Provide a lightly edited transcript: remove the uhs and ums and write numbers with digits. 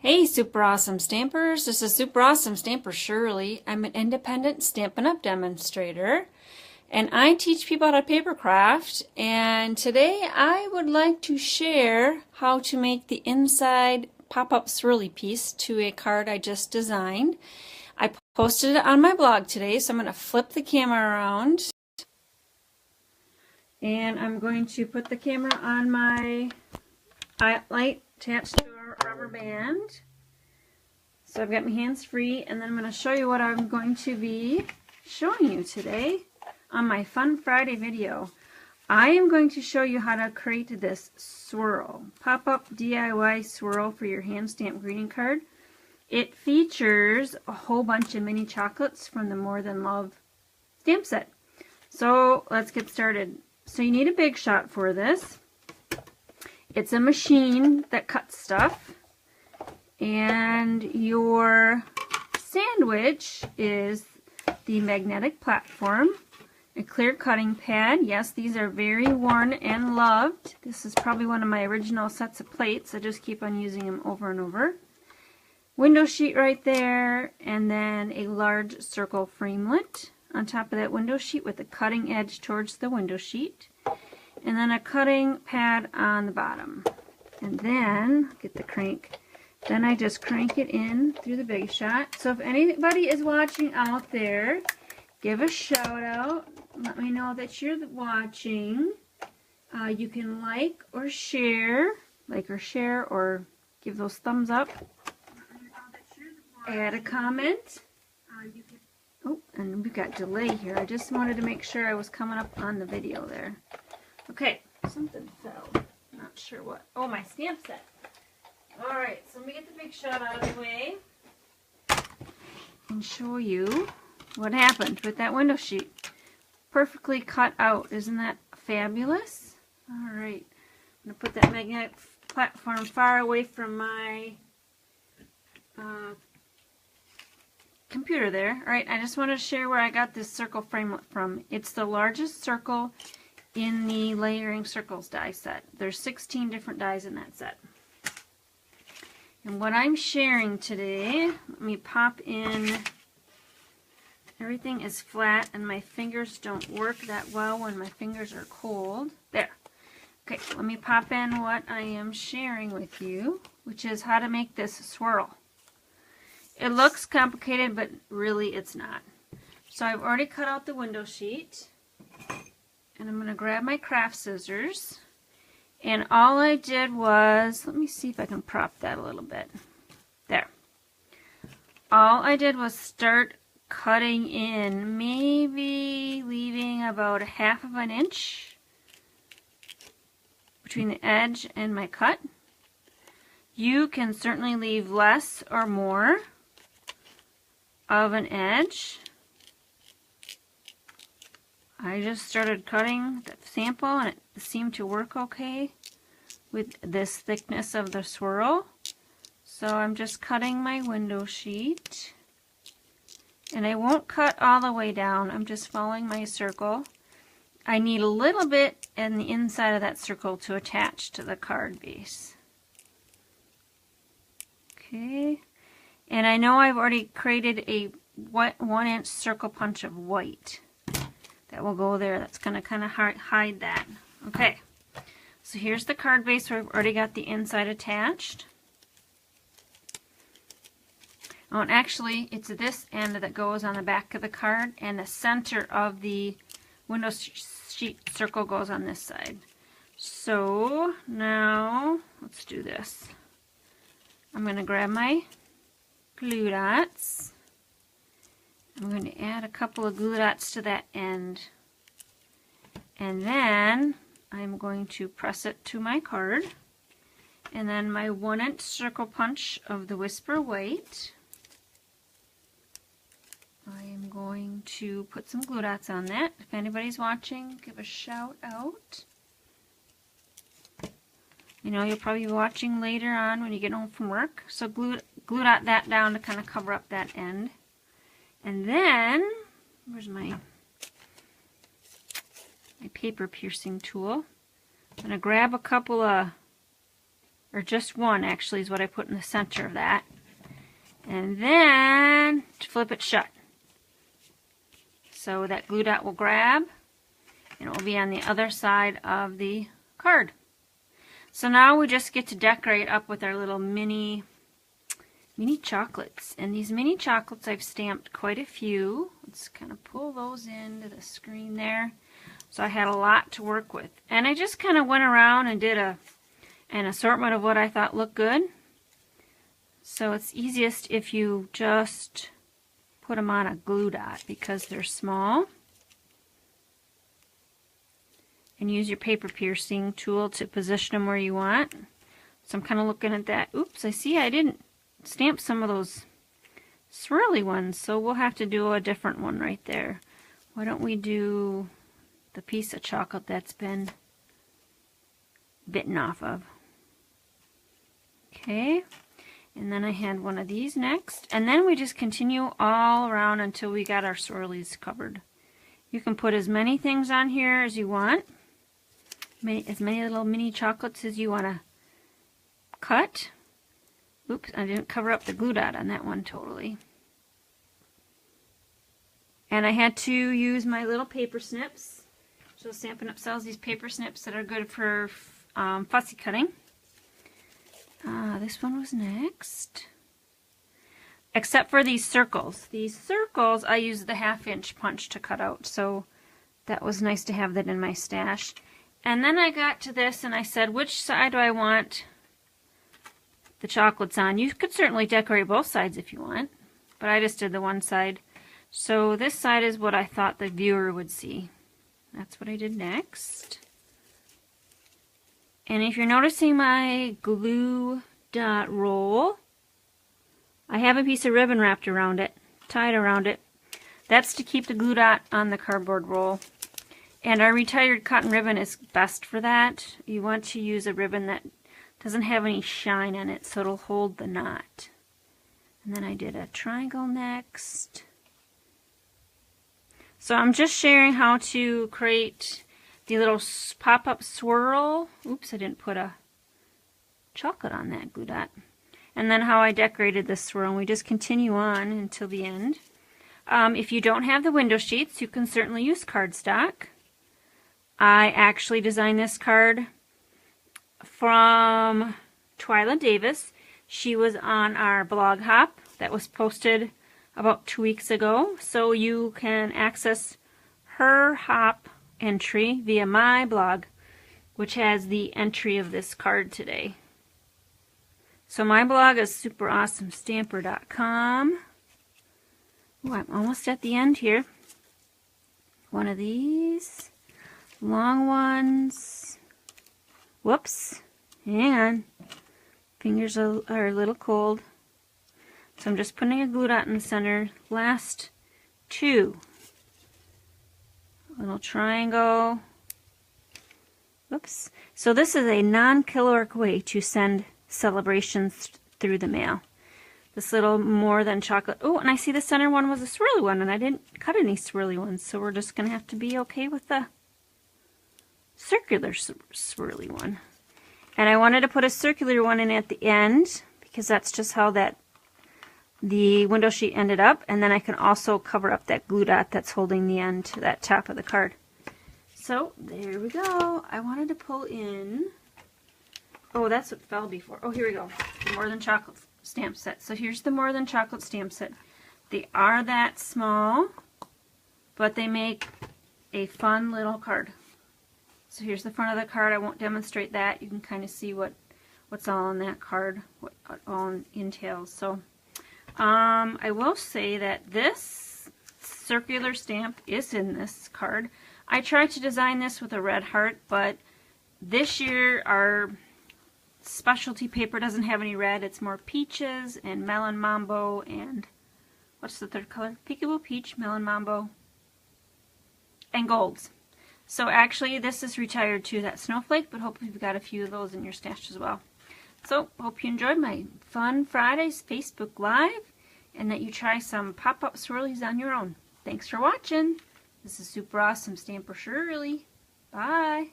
Hey, Super Awesome Stampers. This is Super Awesome Stamper Shirley. I'm an independent Stampin' Up! Demonstrator, and I teach people how to paper craft. And today I would like to share how to make the inside pop-up swirly piece to a card I just designed. I posted it on my blog today, so I'm going to flip the camera around. And I'm going to put the camera on my light attached to a rubber band. So I've got my hands free, and then I'm going to show you what I'm going to be showing you today on my Fun Friday video. I am going to show you how to create this swirl, pop-up DIY swirl for your hand stamped greeting card. It features a whole bunch of mini chocolates from the More Than Love stamp set. So let's get started. So you need a Big Shot for this. It's a machine that cuts stuff, and your sandwich is the magnetic platform, a clear cutting pad. Yes, these are very worn and loved. This is probably one of my original sets of plates. I just keep on using them over and over. Window sheet right there, and then a large circle framelit on top of that window sheet with the cutting edge towards the window sheet. And then a cutting pad on the bottom. And then, get the crank, then I just crank it in through the Big Shot. So if anybody is watching out there, give a shout out. Let me know that you're watching. You can like or share, or give those thumbs up. Add a comment. Oh, and we've got delay here. I just wanted to make sure I was coming up on the video there. Okay, something fell. Not sure what. Oh, my stamp set. Alright, so let me get the Big Shot out of the way and show you what happened with that window sheet. Perfectly cut out. Isn't that fabulous? Alright, I'm going to put that magnetic platform far away from my computer there. Alright, I just wanted to share where I got this circle framelit from. It's the largest circle in the Layering Circles die set. There's 16 different dies in that set. And what I'm sharing today, let me pop in, everything is flat and my fingers don't work that well when my fingers are cold. There. Okay, let me pop in what I am sharing with you, which is how to make this swirl. It looks complicated, but really it's not. So I've already cut out the window sheet. And I'm going to grab my craft scissors, and all I did was, let me see if I can prop that a little bit. There. All I did was start cutting in, maybe leaving about 1/2 of an inch between the edge and my cut. You can certainly leave less or more of an edge. I just started cutting the sample, and it seemed to work okay with this thickness of the swirl. So I'm just cutting my window sheet, and I won't cut all the way down. I'm just following my circle. I need a little bit in the inside of that circle to attach to the card base. Okay, and I know I've already created a 1-inch circle punch of white. That will go there. That's going to kind of hide that. Okay, so here's the card base where I've already got the inside attached. Oh, and actually, it's this end that goes on the back of the card, and the center of the window sheet circle goes on this side. So now, let's do this. I'm going to grab my glue dots. I'm going to add a couple of glue dots to that end, and then I'm going to press it to my card, and then my 1-inch circle punch of the Whisper White. I am going to put some glue dots on that. If anybody's watching, give a shout out. You know, you'll probably be watching later on when you get home from work, so glue dot that down to kind of cover up that end. And then, where's my paper piercing tool? I'm going to grab a couple of or just one actually is what I put in the center of that. And then to flip it shut. So that glue dot will grab and it will be on the other side of the card. So now we just get to decorate up with our little mini chocolates. And these mini chocolates, I've stamped quite a few. Let's kind of pull those into the screen there. So I had a lot to work with. And I just kind of went around and did an assortment of what I thought looked good. So it's easiest if you just put them on a glue dot because they're small. And use your paper piercing tool to position them where you want. So I'm kind of looking at that. Oops, I see I didn't stamp some of those swirly ones, so we'll have to do a different one right there. Why don't we do the piece of chocolate that's been bitten off of. Okay, and then I had one of these next, and then we just continue all around until we got our swirlies covered. You can put as many things on here as you want, as many little mini chocolates as you want to cut. Oops, I didn't cover up the glue dot on that one totally. And I had to use my little paper snips. So Stampin' Up! Sells these paper snips that are good for fussy cutting. This one was next. Except for these circles. These circles, I used the 1/2" punch to cut out. So that was nice to have that in my stash. And then I got to this and I said, which side do I want the chocolates on? You could certainly decorate both sides if you want, but I just did the one side. So this side is what I thought the viewer would see. That's what I did next. And if you're noticing my glue dot roll, I have a piece of ribbon wrapped around it, tied around it. That's to keep the glue dot on the cardboard roll. And our retired cotton ribbon is best for that. You want to use a ribbon that doesn't have any shine on it, so it'll hold the knot. And then I did a triangle next. So I'm just sharing how to create the little pop-up swirl. Oops, I didn't put a chocolate on that glue dot. And then how I decorated this swirl. And we just continue on until the end. If you don't have the window sheets, you can certainly use cardstock. I actually designed this card from Twyla Davis. She was on our blog hop that was posted about 2 weeks ago. So you can access her hop entry via my blog, which has the entry of this card today. So my blog is superawesomestamper.com. Ooh, I'm almost at the end here. One of these long ones. Whoops. Hang on. Fingers are a little cold. So I'm just putting a glue dot in the center. Last two. A little triangle. Whoops. So this is a non-caloric way to send celebrations through the mail. This little more than chocolate. Oh, and I see the center one was a swirly one, and I didn't cut any swirly ones, so we're just going to have to be okay with the circular swirly one. And I wanted to put a circular one in at the end, because that's just how the window sheet ended up, and then I can also cover up that glue dot that's holding the end to that top of the card. So, there we go. I wanted to pull in... Oh, that's what fell before. Oh, here we go. The More Than Chocolate stamp set. So here's the More Than Chocolate stamp set. They are that small, but they make a fun little card. So here's the front of the card. I won't demonstrate that. You can kind of see what's all on that card, what all entails. So I will say that this circular stamp is in this card. I tried to design this with a red heart, but this year our specialty paper doesn't have any red. It's more peaches and melon mambo and what's the third color? Peekaboo peach, melon mambo, and golds. So actually this is retired to that snowflake, but hopefully you've got a few of those in your stash as well. So hope you enjoyed my Fun Fridays Facebook Live and that you try some pop-up swirlies on your own. Thanks for watching. This is Super Awesome Stamper Shirley. Bye.